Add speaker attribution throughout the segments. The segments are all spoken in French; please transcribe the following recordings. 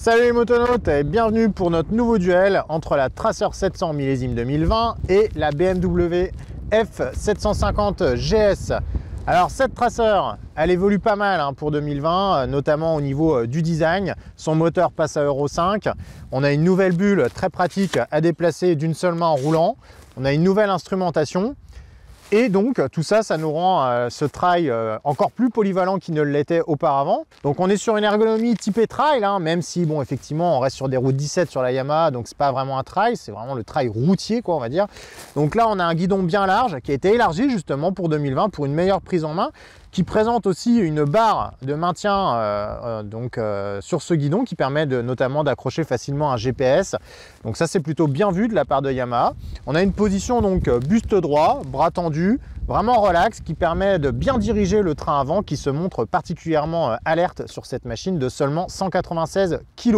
Speaker 1: Salut les motonautes et bienvenue pour notre nouveau duel entre la Tracer 700 millésime 2020 et la BMW F750 GS. Alors cette Tracer, elle évolue pas mal pour 2020, notamment au niveau du design. Son moteur passe à Euro 5. On a une nouvelle bulle très pratique à déplacer d'une seule main en roulant. On a une nouvelle instrumentation. Et donc tout ça, ça nous rend ce trail encore plus polyvalent qu'il ne l'était auparavant. Donc on est sur une ergonomie typée trail, même si bon effectivement on reste sur des routes 17 sur la Yamaha, donc c'est pas vraiment un trail, c'est vraiment le trail routier quoi on va dire. Donc là on a un guidon bien large qui a été élargi justement pour 2020 pour une meilleure prise en main, qui présente aussi une barre de maintien sur ce guidon qui permet notamment d'accrocher facilement un GPS. Donc ça c'est plutôt bien vu de la part de Yamaha. On a une position donc buste droit, bras tendu, vraiment relax, qui permet de bien diriger le train avant, qui se montre particulièrement alerte sur cette machine de seulement 196 kg.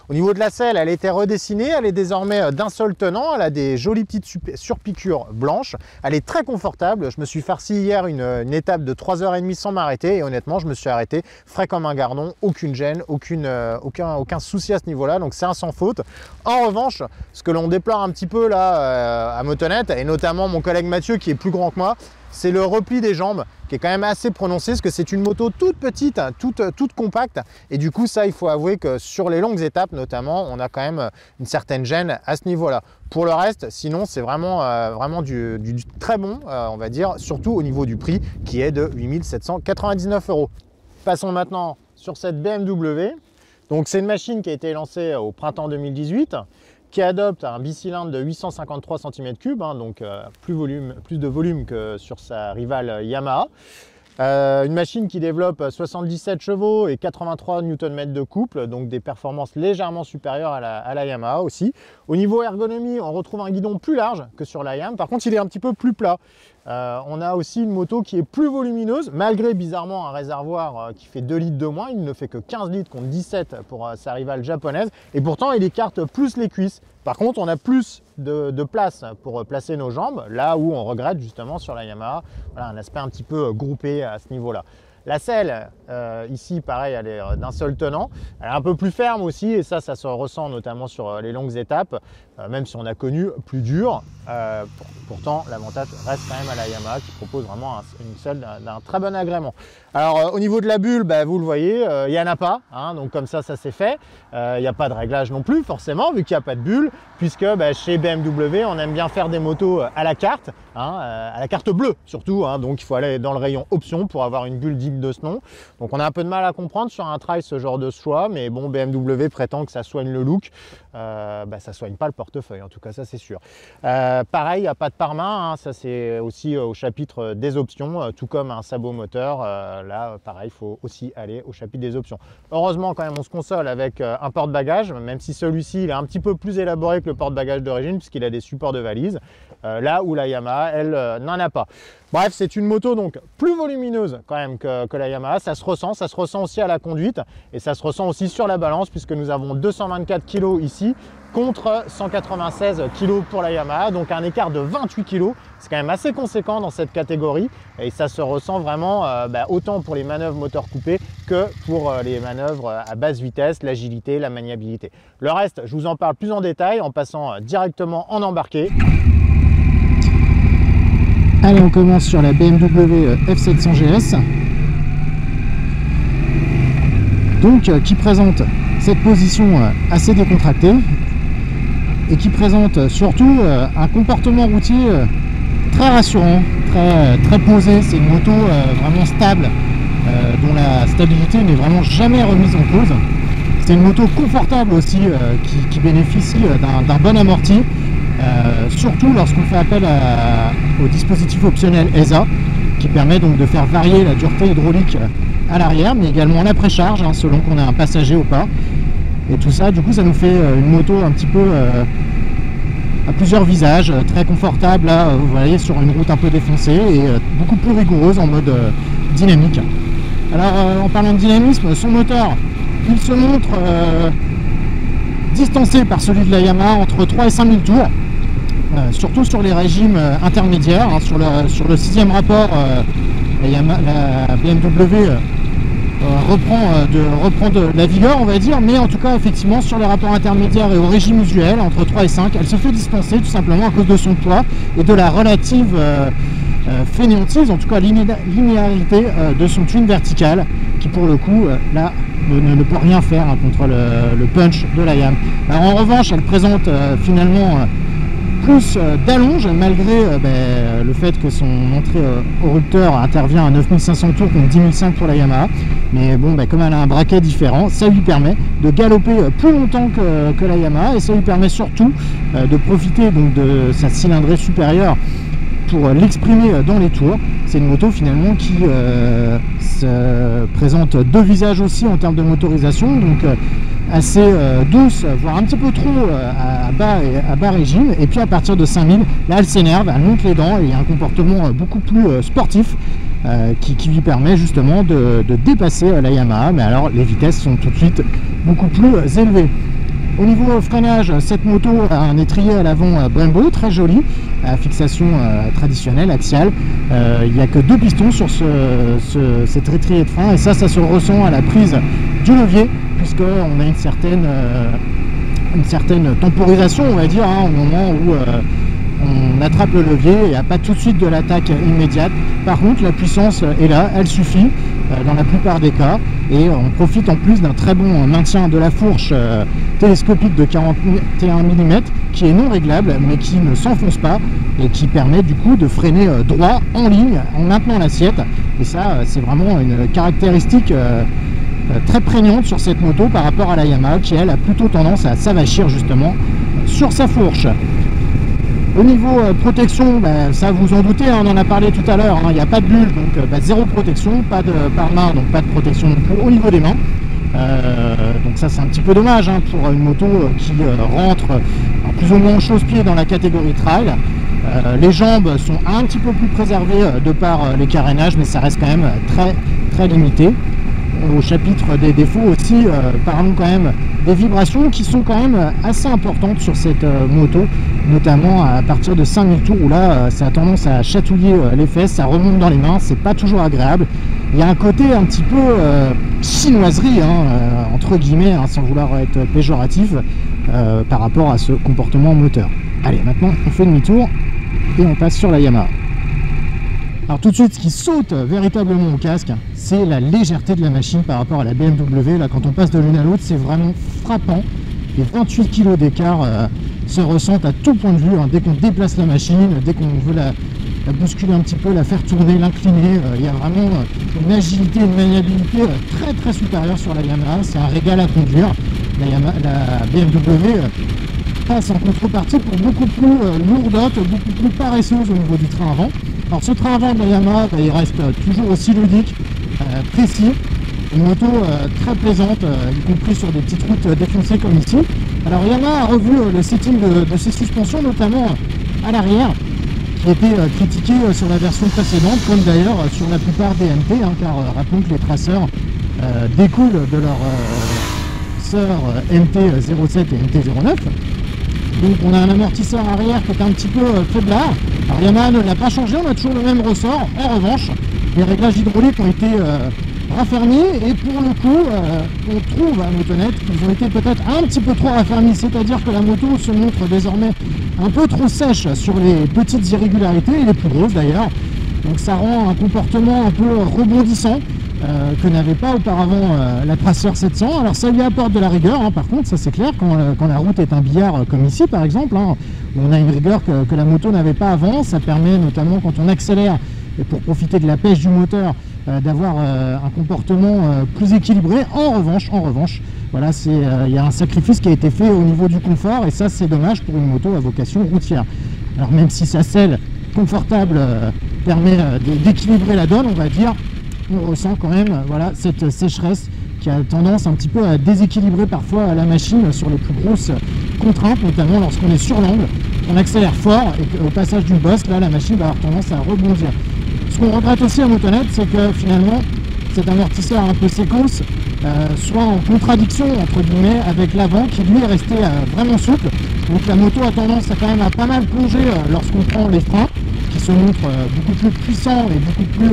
Speaker 1: Au niveau de la selle, elle a été redessinée, elle est désormais d'un seul tenant, elle a des jolies petites surpiqûres blanches, elle est très confortable. Je me suis farci hier une étape de 3h30 sans m'arrêter et honnêtement je me suis arrêté frais comme un gardon, aucune gêne, aucun souci à ce niveau-là, donc c'est un sans faute. En revanche, ce que l'on déplore un petit peu là à Motonet, et notamment mon collègue Mathieu qui est plus grand que moi, c'est le repli des jambes qui est quand même assez prononcé, parce que c'est une moto toute petite, toute compacte, et du coup ça il faut avouer que sur les longues étapes notamment, on a quand même une certaine gêne à ce niveau-là. Pour le reste, sinon c'est vraiment du très bon, on va dire, surtout au niveau du prix qui est de 8 799 €. Passons maintenant sur cette BMW. Donc c'est une machine qui a été lancée au printemps 2018, qui adopte un bicylindre de 853 cm3, donc plus de volume que sur sa rivale Yamaha. Une machine qui développe 77 chevaux et 83 Nm de couple, donc des performances légèrement supérieures à la Yamaha aussi. Au niveau ergonomie, on retrouve un guidon plus large que sur la Yamaha, par contre il est un petit peu plus plat. On a aussi une moto qui est plus volumineuse, malgré bizarrement un réservoir qui fait 2 litres de moins. Il ne fait que 15 litres contre 17 pour sa rivale japonaise, et pourtant il écarte plus les cuisses. Par contre on a plus de place pour placer nos jambes, là où on regrette justement sur la Yamaha, voilà, un aspect un petit peu groupé à ce niveau-là. La selle, ici, pareil, elle est d'un seul tenant. Elle est un peu plus ferme aussi, et ça se ressent notamment sur les longues étapes, même si on a connu plus dur. Pourtant, l'avantage reste quand même à la Yamaha, qui propose vraiment une selle d'un très bon agrément. Alors, au niveau de la bulle, vous le voyez, il n'y en a pas, donc comme ça c'est fait. Il n'y a pas de réglage non plus, forcément, vu qu'il n'y a pas de bulle, puisque chez BMW, on aime bien faire des motos à la carte, à la carte bleue surtout, donc il faut aller dans le rayon option pour avoir une bulle digne de ce nom. Donc on a un peu de mal à comprendre sur un trail ce genre de choix, mais bon, BMW prétend que ça soigne le look, ça soigne pas le portefeuille, en tout cas ça c'est sûr. Pareil, il n'y a pas de pare-main, ça c'est aussi au chapitre des options, tout comme un sabot moteur, là pareil, il faut aussi aller au chapitre des options. Heureusement quand même on se console avec un porte-bagages, même si celui-ci il est un petit peu plus élaboré que le porte-bagages d'origine, puisqu'il a des supports de valise, là où la Yamaha elle n'en a pas. Bref, c'est une moto donc plus volumineuse quand même que la Yamaha, ça se ressent aussi à la conduite, et ça se ressent aussi sur la balance, puisque nous avons 224 kg ici contre 196 kg pour la Yamaha, donc un écart de 28 kg, c'est quand même assez conséquent dans cette catégorie, et ça se ressent vraiment autant pour les manœuvres moteur coupé que pour les manœuvres à basse vitesse, l'agilité, la maniabilité. Le reste, je vous en parle plus en détail en passant directement en embarqué.
Speaker 2: Allez, on commence sur la BMW F700 GS, donc qui présente cette position assez décontractée et qui présente surtout un comportement routier très rassurant, très posé. C'est une moto vraiment stable, dont la stabilité n'est vraiment jamais remise en cause. C'est une moto confortable aussi, qui bénéficie d'un bon amorti, surtout lorsqu'on fait appel au dispositif optionnel ESA, qui permet donc de faire varier la dureté hydraulique à l'arrière, mais également la précharge, selon qu'on a un passager ou pas. Et tout ça, du coup, ça nous fait une moto un petit peu à plusieurs visages, très confortable, là, vous voyez, sur une route un peu défoncée, et beaucoup plus rigoureuse en mode dynamique. Alors, en parlant de dynamisme, son moteur, il se montre distancé par celui de la Yamaha entre 3 et 5 000 tours, surtout sur les régimes intermédiaires, sur le 6e rapport, la BMW reprend de la vigueur, on va dire, mais en tout cas effectivement sur les rapports intermédiaires et au régime usuel entre 3 et 5, elle se fait dispenser tout simplement à cause de son poids et de la relative fainéantise, en tout cas linéarité de son twin vertical qui pour le coup là ne peut rien faire hein, contre le punch de la Yam. Alors en revanche elle présente finalement plus d'allonge malgré le fait que son entrée au rupteur intervient à 9500 tours contre 10500 pour la Yamaha, mais bon comme elle a un braquet différent, ça lui permet de galoper plus longtemps que la Yamaha et ça lui permet surtout de profiter donc de sa cylindrée supérieure pour l'exprimer dans les tours. C'est une moto finalement qui se présente deux visages aussi en termes de motorisation, donc assez douce, voire un petit peu trop à bas régime, et puis à partir de 5000, là elle s'énerve, elle monte les dents et il y a un comportement beaucoup plus sportif qui lui permet justement de dépasser la Yamaha, mais alors les vitesses sont tout de suite beaucoup plus élevées. Au niveau freinage, cette moto a un étrier à l'avant Brembo, très joli, à fixation traditionnelle, axiale. Il n'y a que 2 pistons sur cet étrier de frein, et ça se ressent à la prise du levier, puisqu'on a une certaine temporisation, on va dire, hein, au moment où on attrape le levier, il n'y a pas tout de suite de l'attaque immédiate. Par contre, la puissance est là, elle suffit dans la plupart des cas, et on profite en plus d'un très bon maintien de la fourche télescopique de 41 mm qui est non réglable mais qui ne s'enfonce pas et qui permet du coup de freiner droit en ligne en maintenant l'assiette, et ça c'est vraiment une caractéristique très prégnante sur cette moto par rapport à la Yamaha qui elle a plutôt tendance à s'avachir justement sur sa fourche. Au niveau protection, ça vous en doutez, hein, on en a parlé tout à l'heure, il n'y a pas de bulle, donc zéro protection, pas de pare-main, donc pas de protection non plus au niveau des mains. Donc ça c'est un petit peu dommage hein, pour une moto qui rentre plus ou moins en chausse-pied dans la catégorie trail. Les jambes sont un petit peu plus préservées de par les carénages, mais ça reste quand même très limité. Au chapitre des défauts aussi, parlons quand même des vibrations qui sont quand même assez importantes sur cette moto, notamment à partir de 5000 tours où là ça a tendance à chatouiller les fesses, ça remonte dans les mains, c'est pas toujours agréable. Il y a un côté un petit peu chinoiserie, hein, entre guillemets, hein, sans vouloir être péjoratif, par rapport à ce comportement moteur. Allez, maintenant on fait demi-tour et on passe sur la Yamaha. Alors tout de suite, ce qui saute véritablement au casque, c'est la légèreté de la machine par rapport à la BMW. Là, quand on passe de l'une à l'autre, c'est vraiment frappant. Les 28 kg d'écart se ressentent à tout point de vue, hein. Dès qu'on déplace la machine, dès qu'on veut la bousculer un petit peu, la faire tourner, l'incliner, il y a vraiment une agilité, une maniabilité très supérieure sur la Yamaha. C'est un régal à conduire. La BMW passe en contrepartie pour beaucoup plus lourdote, beaucoup plus paresseuse au niveau du train avant. Alors ce train avant de la Yamaha, il reste toujours aussi ludique, précis, une moto très plaisante, y compris sur des petites routes défoncées comme ici. Alors Yamaha a revu le setting de ses suspensions, notamment à l'arrière, qui était critiqué sur la version précédente, comme d'ailleurs sur la plupart des MT, hein, car rappelons que les traceurs découlent de leur sœur MT-07 et MT-09. Donc on a un amortisseur arrière qui est un petit peu faiblard. Alors Yamaha ne l'a pas changé, on a toujours le même ressort. En revanche, les réglages hydrauliques ont été raffermis et pour le coup, on trouve à Motonet qu'ils ont été peut-être un petit peu trop raffermis, c'est-à-dire que la moto se montre désormais un peu trop sèche sur les petites irrégularités et les plus grosses d'ailleurs. Donc ça rend un comportement un peu rebondissant que n'avait pas auparavant la Tracer 700. Alors ça lui apporte de la rigueur, hein, par contre, ça c'est clair, quand la route est un billard comme ici par exemple, hein, où on a une rigueur que la moto n'avait pas avant. Ça permet notamment quand on accélère et pour profiter de la pêche du moteur d'avoir un comportement plus équilibré. En revanche, voilà, il y a un sacrifice qui a été fait au niveau du confort et ça c'est dommage pour une moto à vocation routière. Alors même si sa selle confortable permet d'équilibrer la donne, on va dire, on ressent quand même voilà, cette sécheresse qui a tendance un petit peu à déséquilibrer parfois la machine sur les plus grosses contraintes, notamment lorsqu'on est sur l'angle, on accélère fort et qu'au passage d'une bosse, là la machine va avoir tendance à rebondir. Ce qu'on regrette aussi à Motonet, c'est que finalement cet amortisseur un peu séquence soit en contradiction entre guillemets avec l'avant qui lui est resté vraiment souple. Donc la moto a tendance à quand même à pas mal plonger lorsqu'on prend les freins qui se montrent beaucoup plus puissants et beaucoup plus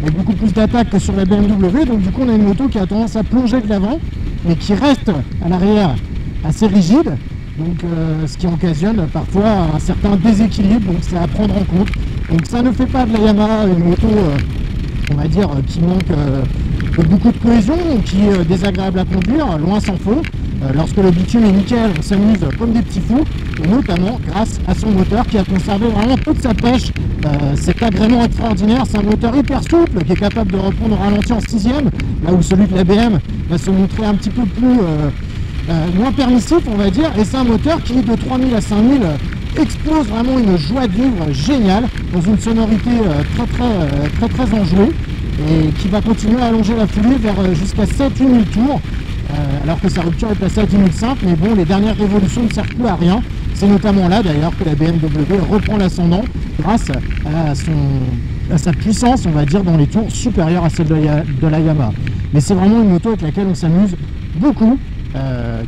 Speaker 2: avec beaucoup plus d'attaque que sur la BMW. Donc du coup on a une moto qui a tendance à plonger de l'avant, mais qui reste à l'arrière assez rigide. Donc ce qui occasionne parfois un certain déséquilibre, donc c'est à prendre en compte. Donc ça ne fait pas de la Yamaha une moto, on va dire, qui manque de beaucoup de cohésion, qui est désagréable à conduire, loin s'en faut. Lorsque le bitume est nickel, on s'amuse comme des petits fous, et notamment grâce à son moteur qui a conservé vraiment toute sa pêche. Cet agrément extraordinaire, c'est un moteur hyper souple qui est capable de reprendre au ralenti en 6e, là où celui de la BM va se montrer un petit peu plus moins permissif, on va dire, et c'est un moteur qui de 3000 à 5000 explose vraiment une joie de vivre géniale dans une sonorité très enjouée, et qui va continuer à allonger la foulée vers jusqu'à 7-8 000 tours, alors que sa rupture est passée à 10 500, mais bon, les dernières révolutions ne servent plus à rien. C'est notamment là d'ailleurs que la BMW reprend l'ascendant grâce à sa puissance, on va dire, dans les tours supérieures à celle de la Yamaha. Mais c'est vraiment une moto avec laquelle on s'amuse beaucoup,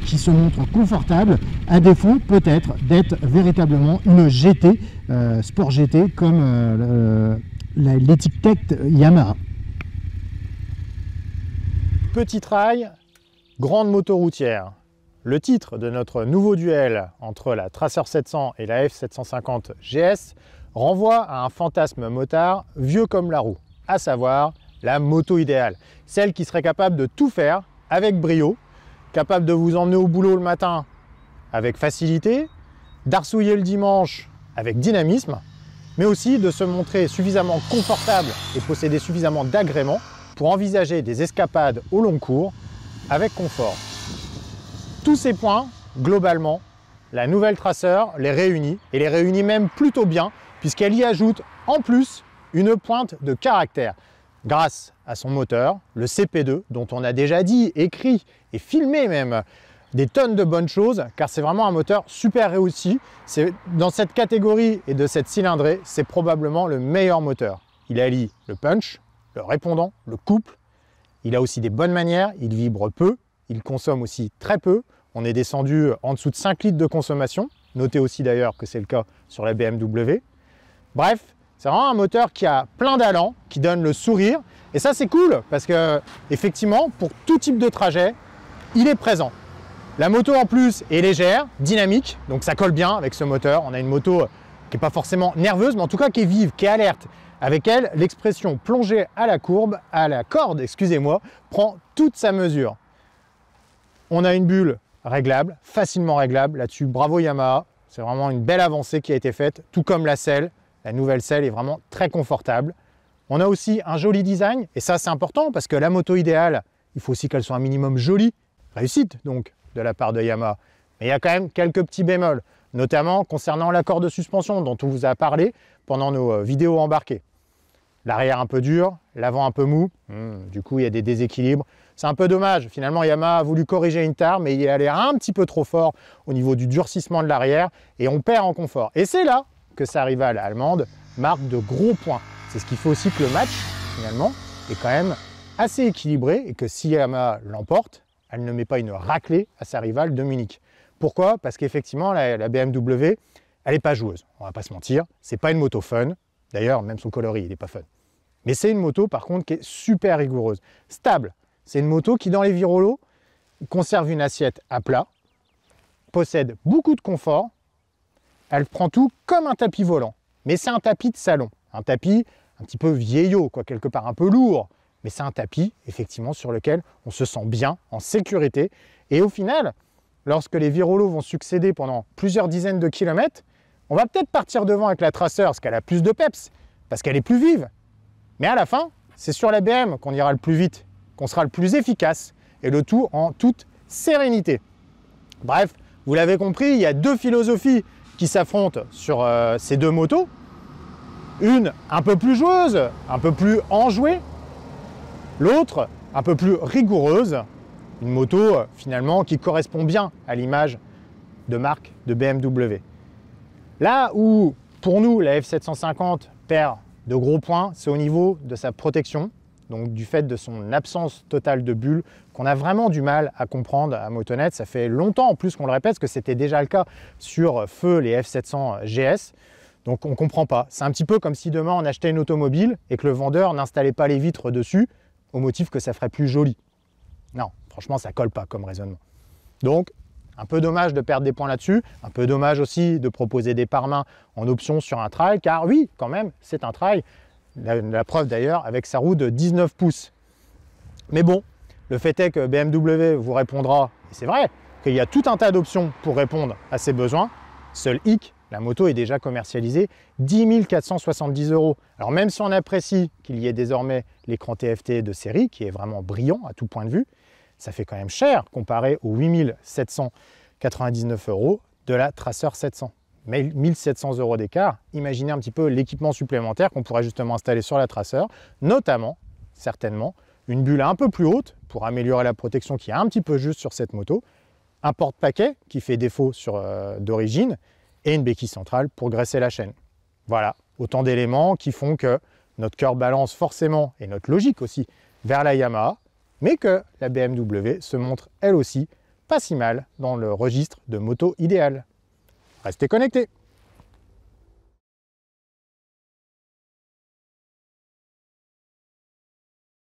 Speaker 2: qui se montre confortable, à défaut peut-être d'être véritablement une GT, Sport GT, comme l'étiquette Yamaha.
Speaker 1: Petit trail, grande moto routière. Le titre de notre nouveau duel entre la Tracer 700 et la F750 GS renvoie à un fantasme motard vieux comme la roue, à savoir la moto idéale, celle qui serait capable de tout faire avec brio, capable de vous emmener au boulot le matin avec facilité, d'arsouiller le dimanche avec dynamisme, mais aussi de se montrer suffisamment confortable et posséder suffisamment d'agréments pour envisager des escapades au long cours avec confort. Tous ces points, globalement, la nouvelle Tracer les réunit, et les réunit même plutôt bien, puisqu'elle y ajoute en plus une pointe de caractère, grâce à son moteur, le CP2, dont on a déjà dit, écrit et filmé même des tonnes de bonnes choses, car c'est vraiment un moteur super réussi. Dans cette catégorie et de cette cylindrée, c'est probablement le meilleur moteur. Il allie le punch, le répondant, le couple. Il a aussi des bonnes manières, il vibre peu, il consomme aussi très peu. On est descendu en dessous de 5 litres de consommation. Notez aussi d'ailleurs que c'est le cas sur la BMW. Bref, c'est vraiment un moteur qui a plein d'allant, qui donne le sourire. Et ça, c'est cool parce que, effectivement, pour tout type de trajet, il est présent. La moto en plus est légère, dynamique, donc ça colle bien avec ce moteur. On a une moto qui n'est pas forcément nerveuse, mais en tout cas qui est vive, qui est alerte. Avec elle, l'expression plongée à la courbe, à la corde, excusez-moi, prend toute sa mesure. On a une bulle réglable, facilement réglable. Là-dessus, bravo Yamaha. C'est vraiment une belle avancée qui a été faite, tout comme la selle. La nouvelle selle est vraiment très confortable. On a aussi un joli design, et ça c'est important parce que la moto idéale, il faut aussi qu'elle soit un minimum jolie. Réussite donc de la part de Yamaha. Mais il y a quand même quelques petits bémols, notamment concernant l'accord de suspension dont on vous a parlé pendant nos vidéos embarquées. L'arrière un peu dur, l'avant un peu mou, du coup il y a des déséquilibres. C'est un peu dommage, finalement Yamaha a voulu corriger une tare, mais il est allé un petit peu trop fort au niveau du durcissement de l'arrière et on perd en confort. Et c'est là que sa rivale allemande marque de gros points. C'est ce qui fait aussi que le match, finalement, est quand même assez équilibré et que si Yamaha l'emporte, elle ne met pas une raclée à sa rivale de Munich. Pourquoi? Parce qu'effectivement, la BMW, elle n'est pas joueuse, on va pas se mentir. C'est pas une moto fun. D'ailleurs, même son coloris, il n'est pas fun. Mais c'est une moto, par contre, qui est super rigoureuse. Stable. C'est une moto qui, dans les virolos, conserve une assiette à plat, possède beaucoup de confort. Elle prend tout comme un tapis volant. Mais c'est un tapis de salon. Un tapis un petit peu vieillot, quoi, quelque part un peu lourd. Mais c'est un tapis, effectivement, sur lequel on se sent bien, en sécurité. Et au final, lorsque les virolos vont succéder pendant plusieurs dizaines de kilomètres, on va peut-être partir devant avec la Tracer parce qu'elle a plus de peps, parce qu'elle est plus vive. Mais à la fin, c'est sur la BM qu'on ira le plus vite, qu'on sera le plus efficace, et le tout en toute sérénité. Bref, vous l'avez compris, il y a deux philosophies qui s'affrontent sur ces deux motos. Une un peu plus joueuse, un peu plus enjouée. L'autre un peu plus rigoureuse. Une moto finalement qui correspond bien à l'image de marque de BMW. Là où, pour nous, la F750 perd de gros points, c'est au niveau de sa protection, donc du fait de son absence totale de bulles, qu'on a vraiment du mal à comprendre à Motonet. Ça fait longtemps en plus qu'on le répète, parce que c'était déjà le cas sur feu les F700 GS. Donc on ne comprend pas. C'est un petit peu comme si demain on achetait une automobile et que le vendeur n'installait pas les vitres dessus au motif que ça ferait plus joli. Non, franchement ça colle pas comme raisonnement. Donc un peu dommage de perdre des points là-dessus, un peu dommage aussi de proposer des pare-mains en option sur un trail, car oui, quand même, c'est un trail. La preuve d'ailleurs avec sa roue de 19 pouces. Mais bon, le fait est que BMW vous répondra, et c'est vrai, qu'il y a tout un tas d'options pour répondre à ses besoins. Seul hic, la moto est déjà commercialisée 10 470 €. Alors même si on apprécie qu'il y ait désormais l'écran TFT de série, qui est vraiment brillant à tout point de vue, ça fait quand même cher comparé aux 8 799 € de la Tracer 700. Mais 1 700 € d'écart, imaginez un petit peu l'équipement supplémentaire qu'on pourrait justement installer sur la Tracer, notamment, certainement, une bulle un peu plus haute pour améliorer la protection qui est un petit peu juste sur cette moto, un porte-paquet qui fait défaut d'origine et une béquille centrale pour graisser la chaîne. Voilà, autant d'éléments qui font que notre cœur balance forcément, et notre logique aussi, vers la Yamaha, mais que la BMW se montre elle aussi pas si mal dans le registre de moto idéale. Restez connectés!